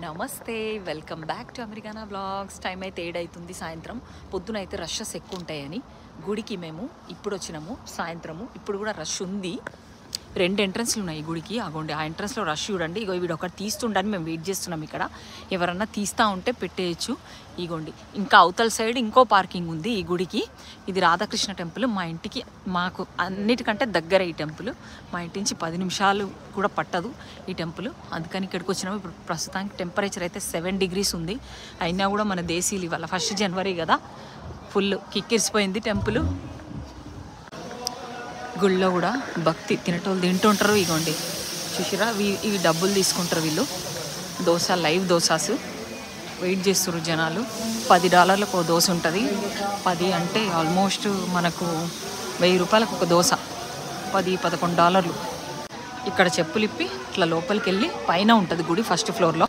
నమస్తే, welcome back to Americana vlogs. Time అయితే 7 అవుతుంది సాయంత్రం. పొద్దున అయితే రషెస్ ఎక్కువ ఉంటాయని గుడికి మేము ఇప్పుడు వచ్చినాము. సాయంత్రము ఇప్పుడు కూడా రష్ ఉంది. 2 ఎంట్రన్స్లు ఉన్నాయి ఈ గుడికి. అగోండి ఆ ఎంట్రన్స్లో రష్ చూడండి. ఇగో వీడు ఒకటి తీస్తుండని మేము వెయిట్ చేస్తున్నాం. ఇక్కడ ఎవరన్నా తీస్తూ ఉంటే పెట్టేయచ్చు. ఇగోండి ఇంకా అవతల సైడ్ ఇంకో పార్కింగ్ ఉంది ఈ గుడికి. ఇది రాధాకృష్ణ టెంపుల్. మా ఇంటికి మాకు అన్నిటికంటే దగ్గర ఈ టెంపుల్. మా ఇంటి నుంచి 10 నిమిషాలు కూడా పట్టదు ఈ టెంపుల్. అందుకని ఇక్కడికి వచ్చినాము. ఇప్పుడు ప్రస్తుతానికి టెంపరేచర్ అయితే 7 degrees ఉంది. అయినా కూడా మన దేశీయులు ఇవాళ 1st January కదా, ఫుల్ కిక్కిరిసిపోయింది టెంపుల్. గుళ్ళో కూడా భక్తి తినేటోళ్ళు తింటుంటారు. ఇగోండి చూసిరా, ఇవి డబ్బులు తీసుకుంటారు వీళ్ళు. దోశ, లైవ్ దోసాస్ వెయిట్ చేస్తారు జనాలు. $10 ఒక దోశ ఉంటుంది. 10 అంటే ఆల్మోస్ట్ మనకు 1000 రూపాయలకు ఒక దోశ. $10-11. ఇక్కడ చెప్పులు ఇప్పి ఇట్లా లోపలికి వెళ్ళి పైన ఉంటుంది గుడి 1st floorలో.